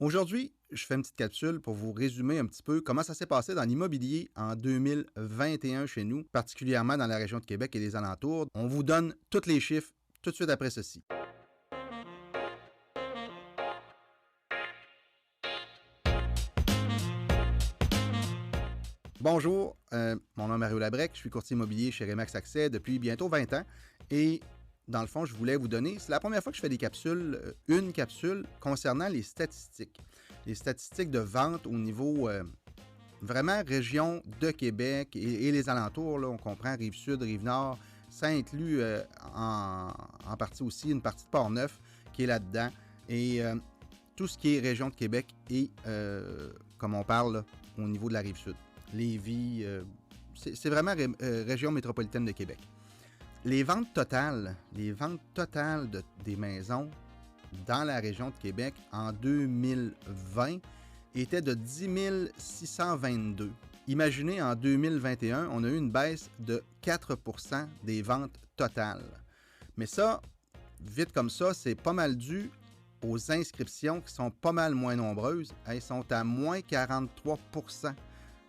Aujourd'hui, je fais une petite capsule pour vous résumer un petit peu comment ça s'est passé dans l'immobilier en 2021 chez nous, particulièrement dans la région de Québec et les alentours. On vous donne tous les chiffres tout de suite après ceci. Bonjour, mon nom est Mario Labrec, je suis courtier immobilier chez Remax Accès depuis bientôt 20 ans et dans le fond, je voulais vous donner, c'est la première fois que je fais des capsules, une capsule concernant les statistiques. Les statistiques de vente au niveau vraiment région de Québec et les alentours, là, on comprend Rive-Sud, Rive-Nord, ça inclut en partie aussi une partie de Port-Neuf qui est là-dedans et tout ce qui est région de Québec et comme on parle là, au niveau de la Rive-Sud. Lévis, c'est vraiment région métropolitaine de Québec. Les ventes totales des maisons dans la région de Québec en 2020 étaient de 10 622. Imaginez, en 2021, on a eu une baisse de 4% des ventes totales. Mais ça, vite comme ça, c'est pas mal dû aux inscriptions qui sont pas mal moins nombreuses. Elles sont à moins 43%.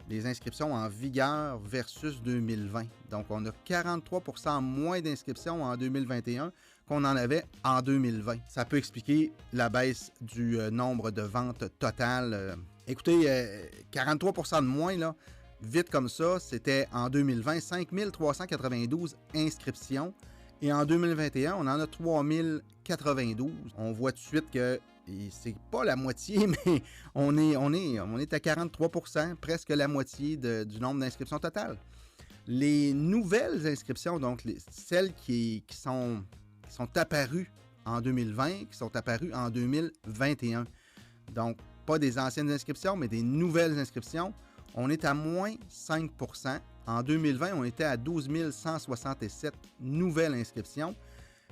Les inscriptions en vigueur versus 2020. Donc, on a 43% moins d'inscriptions en 2021 qu'on en avait en 2020. Ça peut expliquer la baisse du nombre de ventes totales. Écoutez, 43% de moins, là, vite comme ça, c'était en 2020, 5392 inscriptions. Et en 2021, on en a 3092. On voit tout de suite que c'est pas la moitié, mais on est à 43%, presque la moitié du nombre d'inscriptions totales. Les nouvelles inscriptions, donc celles qui sont apparues en 2020, qui sont apparues en 2021. Donc, pas des anciennes inscriptions, mais des nouvelles inscriptions. On est à moins 5%. En 2020, on était à 12 167 nouvelles inscriptions.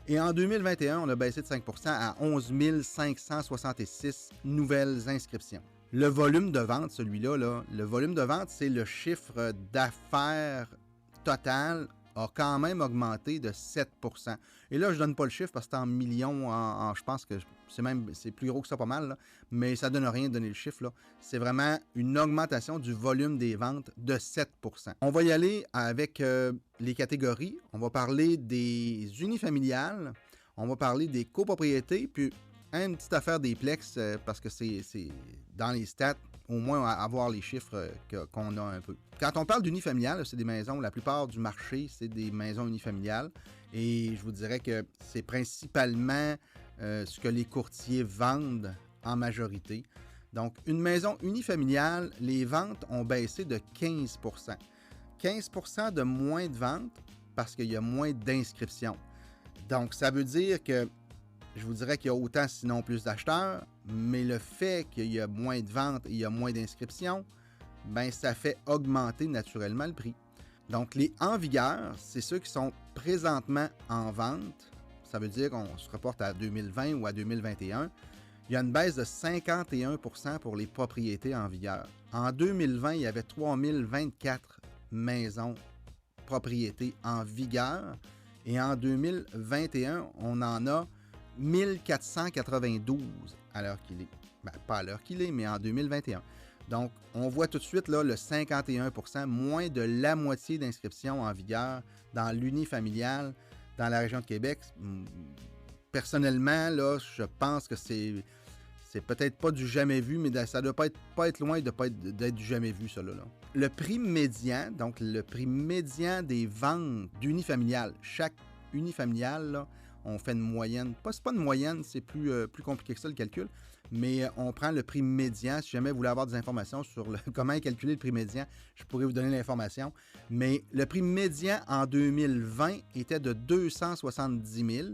Et en 2021, on a baissé de 5% à 11 566 nouvelles inscriptions. Le volume de vente, celui-là, le volume de vente, c'est le chiffre d'affaires total a quand même augmenté de 7%. Et là, je ne donne pas le chiffre parce que c'est en millions, je pense que c'est plus gros que ça pas mal, là, mais ça ne donne rien de donner le chiffre. Là. C'est vraiment une augmentation du volume des ventes de 7%. On va y aller avec les catégories. On va parler des unifamiliales, on va parler des copropriétés, puis une petite affaire des plex parce que c'est dans les stats, au moins avoir les chiffres qu'on a un peu. Quand on parle d'unifamilial, c'est des maisons, la plupart du marché, c'est des maisons unifamiliales. Et je vous dirais que c'est principalement ce que les courtiers vendent en majorité. Donc, une maison unifamiliale, les ventes ont baissé de 15%. 15% de moins de ventes parce qu'il y a moins d'inscriptions. Donc, ça veut dire que je vous dirais qu'il y a autant, sinon plus d'acheteurs, mais le fait qu'il y a moins de ventes et il y a moins d'inscriptions, ben ça fait augmenter naturellement le prix. Donc, les en vigueur, c'est ceux qui sont présentement en vente. Ça veut dire qu'on se reporte à 2020 ou à 2021. Il y a une baisse de 51% pour les propriétés en vigueur. En 2020, il y avait 3024 maisons propriétés en vigueur. Et en 2021, on en a 1492 à l'heure qu'il est. Ben, pas à l'heure qu'il est, mais en 2021. Donc, on voit tout de suite là, le 51%, moins de la moitié d'inscriptions en vigueur dans l'unifamilial dans la région de Québec. Personnellement, là, je pense que c'est peut-être pas du jamais vu, mais ça doit pas être loin d'être du jamais vu, ça là. Le prix médian, donc le prix médian des ventes d'unifamilial, chaque unifamilial, là, on fait une moyenne. C'est pas une moyenne, c'est plus compliqué que ça le calcul, mais on prend le prix médian. Si jamais vous voulez avoir des informations sur comment calculer le prix médian, je pourrais vous donner l'information. Mais le prix médian en 2020 était de 270 000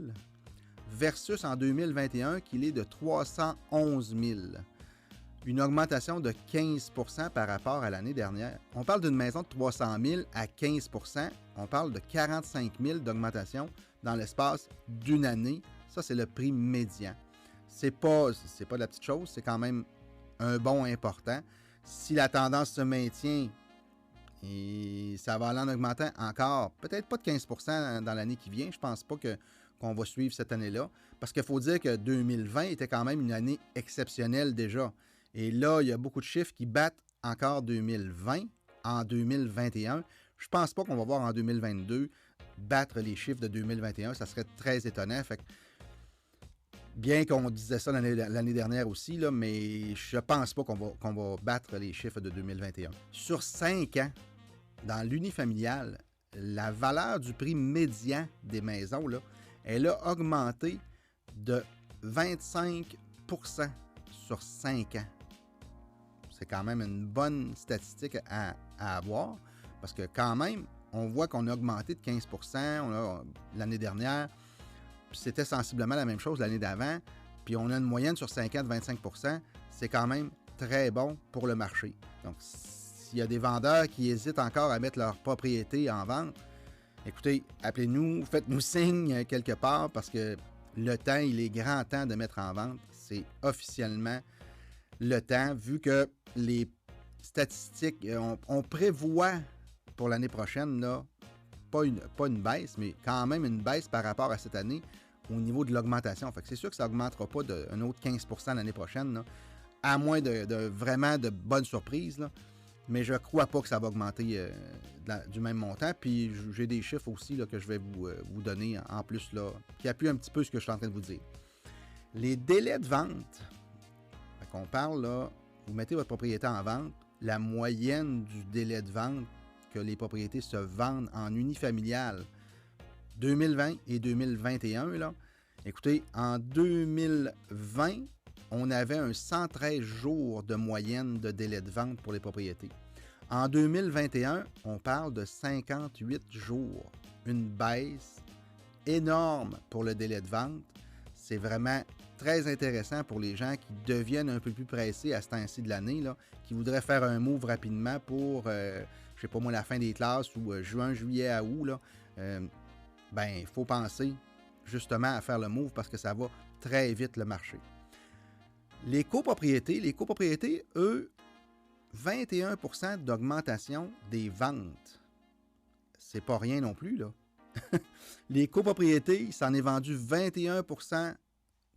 versus en 2021 qu'il est de 311 000. Une augmentation de 15% par rapport à l'année dernière. On parle d'une maison de 300 000 à 15%. On parle de 45 000 d'augmentation dans l'espace d'une année. Ça, c'est le prix médian. C'est pas de la petite chose, c'est quand même un bond important. Si la tendance se maintient, et ça va aller en augmentant encore, peut-être pas de 15% dans l'année qui vient. Je pense pas qu'on va suivre cette année-là. Parce qu'il faut dire que 2020 était quand même une année exceptionnelle déjà. Et là, il y a beaucoup de chiffres qui battent encore 2020 en 2021. Je pense pas qu'on va voir en 2022 battre les chiffres de 2021. Ça serait très étonnant. Fait que, bien qu'on disait ça l'année dernière aussi, là, mais je pense pas qu'on va battre les chiffres de 2021. Sur 5 ans, dans l'unifamilial, la valeur du prix médian des maisons, là, elle a augmenté de 25 sur 5 ans. C'est quand même une bonne statistique à avoir, parce que quand même, on voit qu'on a augmenté de 15 l'année dernière, puis c'était sensiblement la même chose l'année d'avant, puis on a une moyenne sur 5 ans de 25 c'est quand même très bon pour le marché. Donc, s'il y a des vendeurs qui hésitent encore à mettre leur propriété en vente, écoutez, appelez-nous, faites-nous signe quelque part, parce que le temps, il est grand temps de mettre en vente. C'est officiellement le temps, vu que les statistiques, on prévoit pour l'année prochaine, là, pas une baisse, mais quand même une baisse par rapport à cette année au niveau de l'augmentation. Fait que c'est sûr que ça n'augmentera pas d'un autre 15 l'année prochaine, là, à moins de vraiment de bonnes surprises, là. Mais je ne crois pas que ça va augmenter du même montant. Puis j'ai des chiffres aussi là, que je vais vous donner en plus, là, qui appuient un petit peu ce que je suis en train de vous dire. Les délais de vente, on parle là, vous mettez votre propriété en vente, la moyenne du délai de vente que les propriétés se vendent en unifamilial 2020 et 2021, là, écoutez, en 2020, on avait un 113 jours de moyenne de délai de vente pour les propriétés. En 2021, on parle de 58 jours. Une baisse énorme pour le délai de vente. C'est vraiment très intéressant pour les gens qui deviennent un peu plus pressés à ce temps-ci de l'année, là, qui voudraient faire un move rapidement pour, je sais pas moi, la fin des classes ou juin, juillet à août, là. Il faut penser justement à faire le move parce que ça va très vite le marché. Les copropriétés, eux, 21% d'augmentation des ventes. C'est pas rien non plus, là. Les copropriétés, il s'en est vendu 21%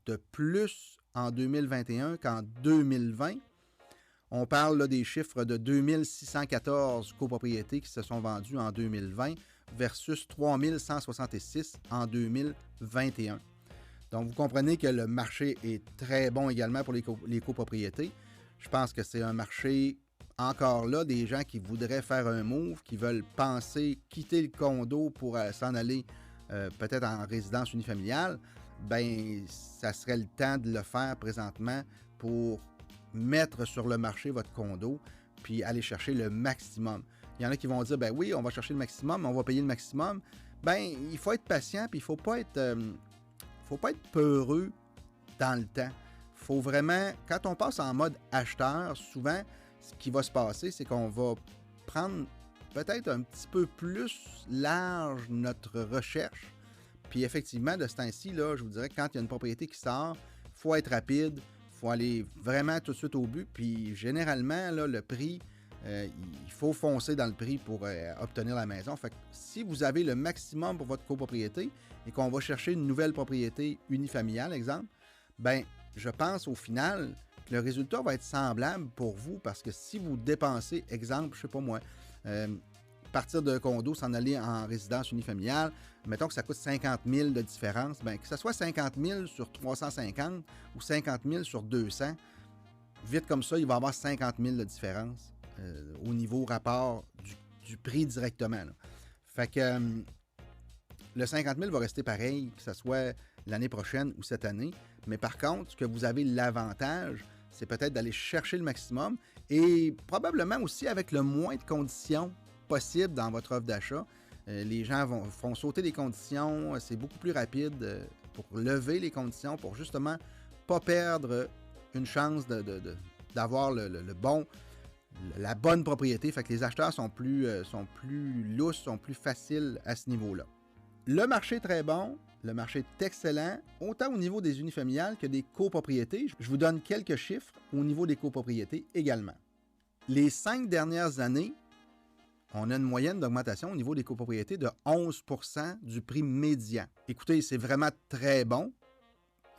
de plus en 2021 qu'en 2020. On parle là, des chiffres de 2614 copropriétés qui se sont vendues en 2020 versus 3166 en 2021. Donc, vous comprenez que le marché est très bon également pour les copropriétés. Je pense que c'est un marché, encore là, des gens qui voudraient faire un move, qui veulent penser quitter le condo pour s'en aller peut-être en résidence unifamiliale. Ben, ça serait le temps de le faire présentement pour mettre sur le marché votre condo puis aller chercher le maximum. Il y en a qui vont dire, ben oui, on va chercher le maximum, on va payer le maximum. Ben, il faut être patient puis il faut pas être peureux dans le temps. Il faut vraiment, quand on passe en mode acheteur, souvent, ce qui va se passer, c'est qu'on va prendre peut-être un petit peu plus large notre recherche. Puis effectivement, de ce temps-ci, là, je vous dirais que quand il y a une propriété qui sort, il faut être rapide, il faut aller vraiment tout de suite au but. Puis généralement, là, le prix, il faut foncer dans le prix pour obtenir la maison. Fait que si vous avez le maximum pour votre copropriété et qu'on va chercher une nouvelle propriété unifamiliale, exemple, ben je pense au final que le résultat va être semblable pour vous parce que si vous dépensez, exemple, je sais pas moi, partir d'un condo, s'en aller en résidence unifamiliale, mettons que ça coûte 50 000 de différence, bien, que ce soit 50 000 sur 350 ou 50 000 sur 200, vite comme ça, il va y avoir 50 000 de différence au niveau rapport du prix directement, là. Fait que le 50 000 va rester pareil, que ce soit l'année prochaine ou cette année, mais par contre, ce que vous avez l'avantage, c'est peut-être d'aller chercher le maximum et probablement aussi avec le moins de conditions possible dans votre offre d'achat. Les gens font sauter les conditions, c'est beaucoup plus rapide pour lever les conditions, pour justement pas perdre une chance d'avoir la bonne propriété. Fait que les acheteurs sont plus lousses, sont plus faciles à ce niveau-là. Le marché est très bon, le marché est excellent, autant au niveau des unifamiliales que des copropriétés. Je vous donne quelques chiffres au niveau des copropriétés également. Les 5 dernières années, on a une moyenne d'augmentation au niveau des copropriétés de 11 du prix médian. Écoutez, c'est vraiment très bon.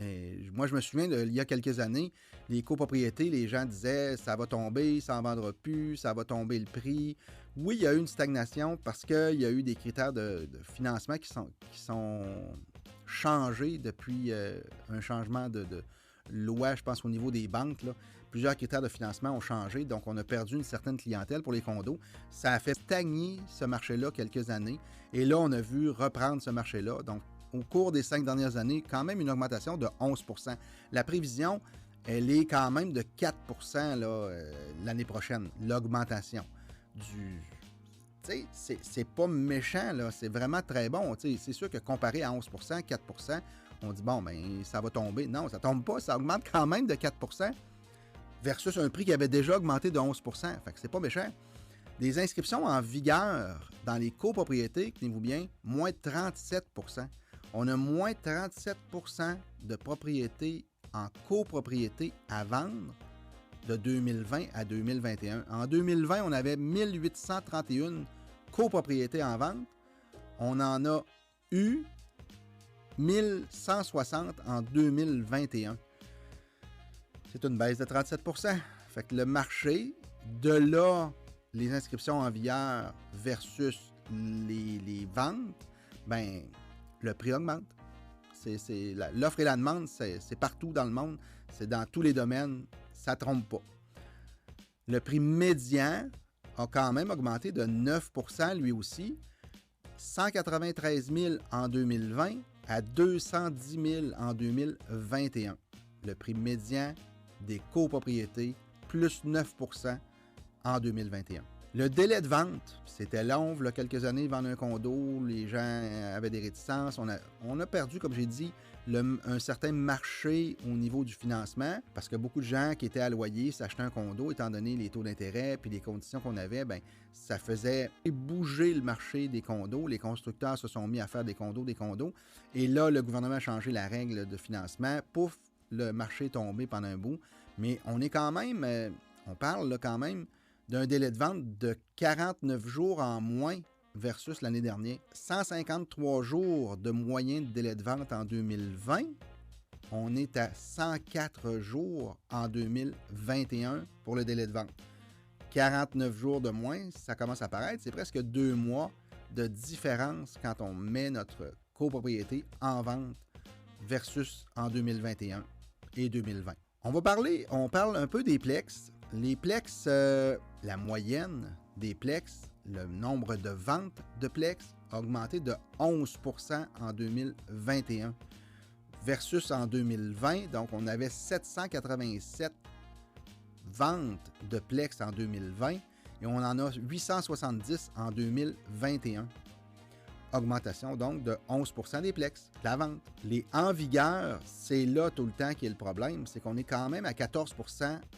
Et moi, je me souviens, il y a quelques années, les copropriétés, les gens disaient ça va tomber, ça n'en vendra plus, ça va tomber le prix. Oui, il y a eu une stagnation parce qu'il y a eu des critères de financement qui sont changés depuis un changement de loi, je pense, au niveau des banques. Là. Plusieurs critères de financement ont changé, donc on a perdu une certaine clientèle pour les condos. Ça a fait stagner ce marché-là quelques années. Et là, on a vu reprendre ce marché-là. Donc, au cours des 5 dernières années, quand même une augmentation de 11 La prévision, elle est quand même de 4 l'année prochaine, l'augmentation. Tu sais, c'est pas méchant, là, c'est vraiment très bon. C'est sûr que comparé à 11 4 on dit, bon, ben ça va tomber. Non, ça tombe pas, ça augmente quand même de 4 versus un prix qui avait déjà augmenté de 11 Fait que c'est pas méchant. Des inscriptions en vigueur dans les copropriétés, tenez-vous bien, moins 37 On a moins 37 de propriétés en copropriété à vendre de 2020 à 2021. En 2020, on avait 1831 copropriétés en vente. On en a eu 1160 en 2021. C'est une baisse de 37 Fait que le marché, de là, les inscriptions en vigueur versus les ventes, ben le prix augmente. L'offre et la demande, c'est partout dans le monde. C'est dans tous les domaines. Ça ne trompe pas. Le prix médian a quand même augmenté de 9 lui aussi. 193 000 en 2020 à 210 000 en 2021. Le prix médian des copropriétés, plus 9 en 2021. Le délai de vente, c'était long, il y a quelques années, vendre un condo, les gens avaient des réticences. On a perdu, comme j'ai dit, un certain marché au niveau du financement, parce que beaucoup de gens qui étaient à loyer s'achetaient un condo, étant donné les taux d'intérêt puis les conditions qu'on avait, ben ça faisait bouger le marché des condos. Les constructeurs se sont mis à faire des condos. Et là, le gouvernement a changé la règle de financement. Pouf, le marché est tombé pendant un bout. Mais on est quand même, on parle là, quand même d'un délai de vente de 49 jours en moins versus l'année dernière. 153 jours de moyenne de délai de vente en 2020. On est à 104 jours en 2021 pour le délai de vente. 49 jours de moins, ça commence à paraître. C'est presque 2 mois de différence quand on met notre copropriété en vente versus en 2021 et 2020. On parle un peu des plex. Les plex, la moyenne des plex, le nombre de ventes de plex a augmenté de 11 en 2021 versus en 2020. Donc, on avait 787 ventes de plex en 2020 et on en a 870 en 2021. Augmentation donc de 11 des plex, la vente. Les en vigueur, c'est là tout le temps qui est le problème, c'est qu'on est quand même à 14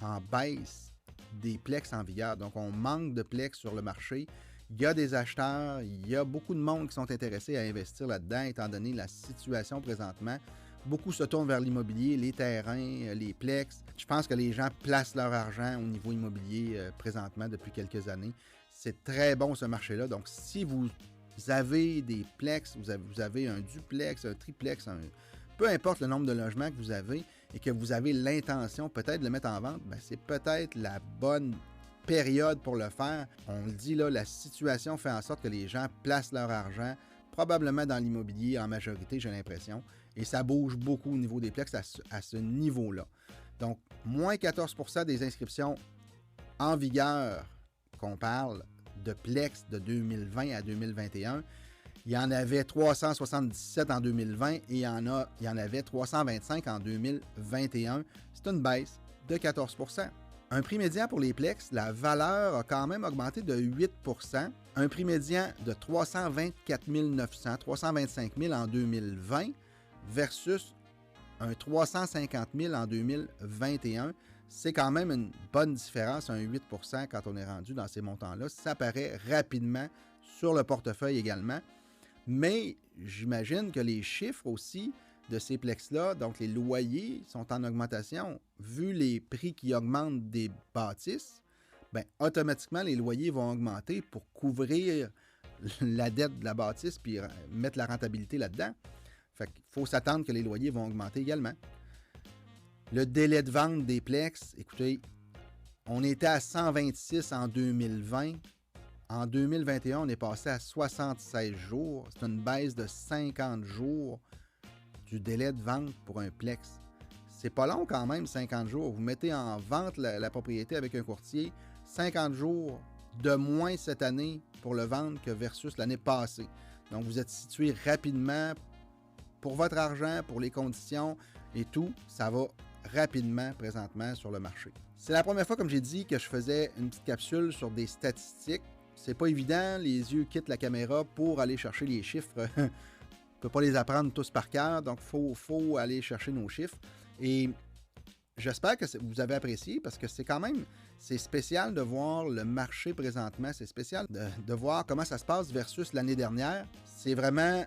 en baisse des plex en vigueur. Donc, on manque de plex sur le marché. Il y a des acheteurs, il y a beaucoup de monde qui sont intéressés à investir là-dedans, étant donné la situation présentement. Beaucoup se tournent vers l'immobilier, les terrains, les plex. Je pense que les gens placent leur argent au niveau immobilier présentement depuis quelques années. C'est très bon ce marché-là. Donc, si vous avez des plex, vous avez un duplex, un triplex, peu importe le nombre de logements que vous avez et que vous avez l'intention peut-être de le mettre en vente, ben c'est peut-être la bonne période pour le faire. On le dit là, la situation fait en sorte que les gens placent leur argent probablement dans l'immobilier en majorité, j'ai l'impression. Et ça bouge beaucoup au niveau des plex à ce niveau-là. Donc, moins 14 des inscriptions en vigueur qu'on parle de plex de 2020 à 2021. Il y en avait 377 en 2020 et il y en avait 325 en 2021. C'est une baisse de 14 Un prix médian pour les plex, la valeur a quand même augmenté de 8 Un prix médian de 324 900, 325 000 en 2020 versus un 350 000 en 2021. C'est quand même une bonne différence, un 8 quand on est rendu dans ces montants-là. Ça paraît rapidement sur le portefeuille également. Mais j'imagine que les chiffres aussi de ces plex-là, donc les loyers, sont en augmentation. Vu les prix qui augmentent des bâtisses, bien, automatiquement, les loyers vont augmenter pour couvrir la dette de la bâtisse puis mettre la rentabilité là-dedans. Fait qu'il faut s'attendre que les loyers vont augmenter également. Le délai de vente des plex, écoutez, on était à 126 en 2020. En 2021, on est passé à 76 jours. C'est une baisse de 50 jours du délai de vente pour un plex. C'est pas long quand même, 50 jours. Vous mettez en vente la propriété avec un courtier, 50 jours de moins cette année pour le vendre que versus l'année passée. Donc, vous êtes situé rapidement pour votre argent, pour les conditions et tout. Ça va rapidement présentement sur le marché. C'est la première fois, comme j'ai dit, que je faisais une petite capsule sur des statistiques. C'est pas évident, les yeux quittent la caméra pour aller chercher les chiffres. On ne peut pas les apprendre tous par cœur, donc il faut aller chercher nos chiffres. Et j'espère que vous avez apprécié parce que c'est spécial de voir le marché présentement. C'est spécial de voir comment ça se passe versus l'année dernière. C'est vraiment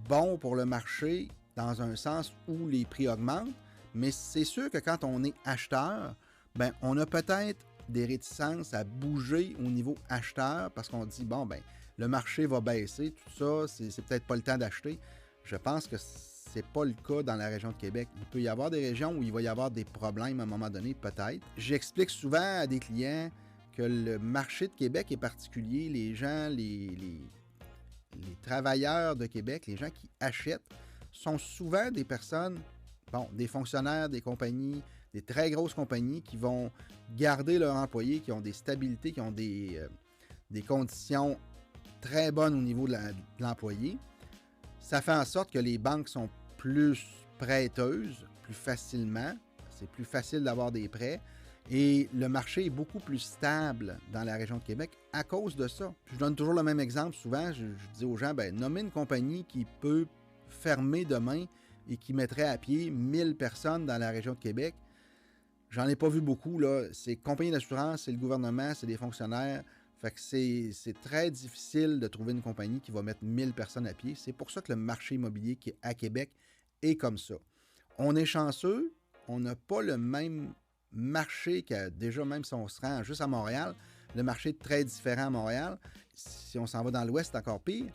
bon pour le marché dans un sens où les prix augmentent, mais c'est sûr que quand on est acheteur, ben, on a peut-être des réticences à bouger au niveau acheteur parce qu'on dit, bon, ben, le marché va baisser, tout ça, c'est peut-être pas le temps d'acheter. Je pense que c'est pas le cas dans la région de Québec. Il peut y avoir des régions où il va y avoir des problèmes à un moment donné, peut-être. J'explique souvent à des clients que le marché de Québec est particulier. Les gens, les travailleurs de Québec, les gens qui achètent, sont souvent des personnes, bon, des fonctionnaires des compagnies, des très grosses compagnies qui vont garder leurs employés, qui ont des stabilités, qui ont des conditions très bonnes au niveau de l'employé. Ça fait en sorte que les banques sont plus prêteuses, plus facilement. C'est plus facile d'avoir des prêts. Et le marché est beaucoup plus stable dans la région de Québec à cause de ça. Je donne toujours le même exemple. Souvent, je dis aux gens, ben, nommez une compagnie qui peut fermer demain et qui mettrait à pied 1000 personnes dans la région de Québec. J'en ai pas vu beaucoup, là. C'est compagnie d'assurance, c'est le gouvernement, c'est des fonctionnaires. Fait que c'est très difficile de trouver une compagnie qui va mettre 1000 personnes à pied. C'est pour ça que le marché immobilier qui est à Québec est comme ça. On est chanceux, on n'a pas le même marché que déjà, même si on se rend juste à Montréal, le marché est très différent à Montréal. Si on s'en va dans l'Ouest, c'est encore pire.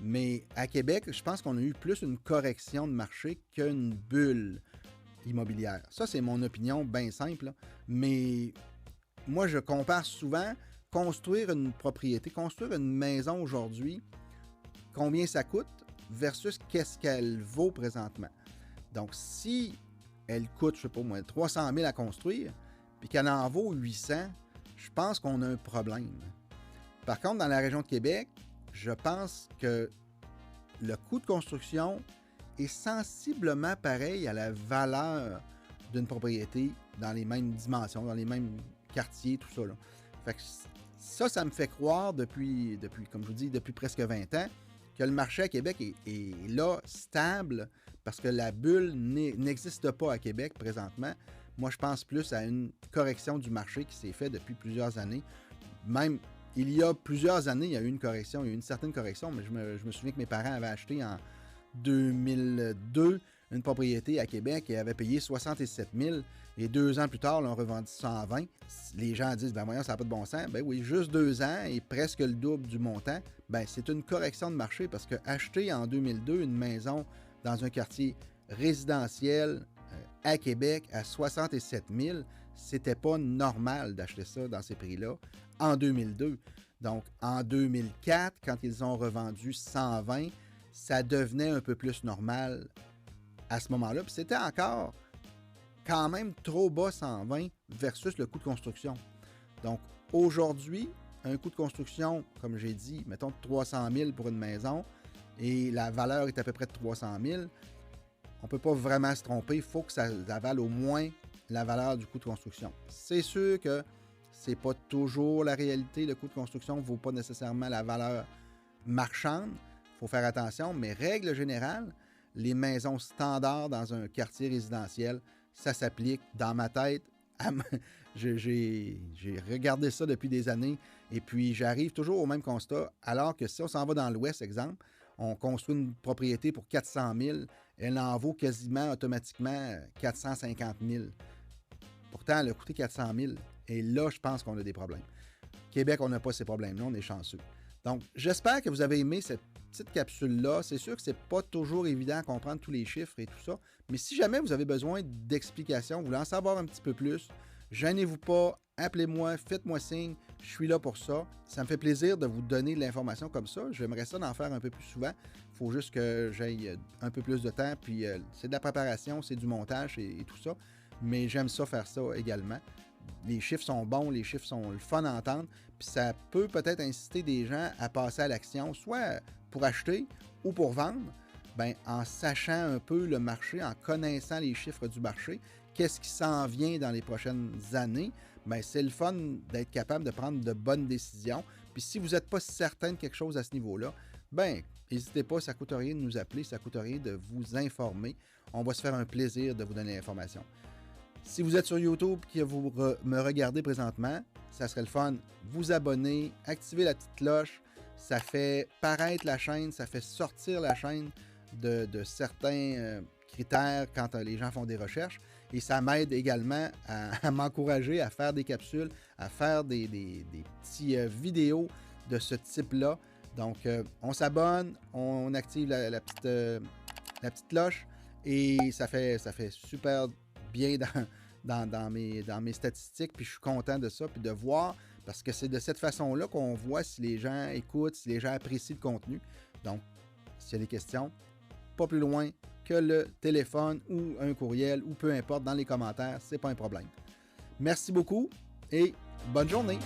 Mais à Québec, je pense qu'on a eu plus une correction de marché qu'une bulle immobilière. Ça, c'est mon opinion bien simple. Là. Mais moi, je compare souvent construire une propriété, construire une maison aujourd'hui, combien ça coûte versus qu'est-ce qu'elle vaut présentement. Donc, si elle coûte, je sais pas moi, 300 000 à construire, puis qu'elle en vaut 800, je pense qu'on a un problème. Par contre, dans la région de Québec, je pense que le coût de construction est sensiblement pareil à la valeur d'une propriété dans les mêmes dimensions, dans les mêmes quartiers, tout ça. Là. Fait que ça me fait croire depuis, comme je vous dis, depuis presque 20 ans, que le marché à Québec est là, stable, parce que la bulle n'existe pas à Québec présentement. Moi, je pense plus à une correction du marché qui s'est faite depuis plusieurs années. Même, il y a plusieurs années, il y a eu une correction, il y a eu une certaine correction, mais je me souviens que mes parents avaient acheté en 2002 une propriété à Québec et avaient payé 67 000 et 2 ans plus tard, l'ont revendu 120. Les gens disent, ben voyons, ça n'a pas de bon sens. Ben oui, juste 2 ans et presque le double du montant. Ben c'est une correction de marché parce que acheter en 2002 une maison dans un quartier résidentiel à Québec à 67 000, c'était pas normal d'acheter ça dans ces prix-là en 2002. Donc, en 2004, quand ils ont revendu 120, ça devenait un peu plus normal à ce moment-là. Puis c'était encore quand même trop bas 120 versus le coût de construction. Donc, aujourd'hui, un coût de construction, comme j'ai dit, mettons 300 000 pour une maison et la valeur est à peu près de 300 000, on ne peut pas vraiment se tromper. Il faut que ça vale au moins la valeur du coût de construction. C'est sûr que c'est pas toujours la réalité. Le coût de construction ne vaut pas nécessairement la valeur marchande. Il faut faire attention, mais règle générale, les maisons standards dans un quartier résidentiel, ça s'applique dans ma tête. J'ai regardé ça depuis des années et puis j'arrive toujours au même constat, alors que si on s'en va dans l'Ouest, exemple, on construit une propriété pour 400 000, elle en vaut quasiment automatiquement 450 000. Pourtant, elle a coûté 400 000. Et là, je pense qu'on a des problèmes. Québec, on n'a pas ces problèmes-là, on est chanceux. Donc, j'espère que vous avez aimé cette petite capsule-là. C'est sûr que c'est pas toujours évident à comprendre tous les chiffres et tout ça, mais si jamais vous avez besoin d'explications, vous voulez en savoir un petit peu plus, gênez-vous pas, appelez-moi, faites-moi signe, je suis là pour ça. Ça me fait plaisir de vous donner de l'information comme ça. J'aimerais ça d'en faire un peu plus souvent. Il faut juste que j'aille un peu plus de temps, puis c'est de la préparation, c'est du montage et tout ça, mais j'aime ça faire ça également. Les chiffres sont bons, les chiffres sont le fun à entendre, puis ça peut peut-être inciter des gens à passer à l'action, soit pour acheter ou pour vendre, en sachant un peu le marché, en connaissant les chiffres du marché, qu'est-ce qui s'en vient dans les prochaines années, c'est le fun d'être capable de prendre de bonnes décisions. Puis si vous n'êtes pas certain de quelque chose à ce niveau-là, n'hésitez pas, ça ne coûte rien de nous appeler, ça ne coûte rien de vous informer. On va se faire un plaisir de vous donner l'information. Si vous êtes sur YouTube et que vous me regardez présentement, ça serait le fun. Vous abonner, activer la petite cloche. Ça fait paraître la chaîne, ça fait sortir la chaîne de certains critères quand les gens font des recherches. Et ça m'aide également à m'encourager à faire des capsules, à faire des petits vidéos de ce type-là. Donc, on s'abonne, on active la petite cloche et ça fait super bien dans mes statistiques, puis je suis content de ça, puis de voir, parce que c'est de cette façon-là qu'on voit si les gens écoutent, si les gens apprécient le contenu. Donc, s'il y a des questions, pas plus loin que le téléphone ou un courriel, ou peu importe, dans les commentaires, c'est pas un problème. Merci beaucoup et bonne journée!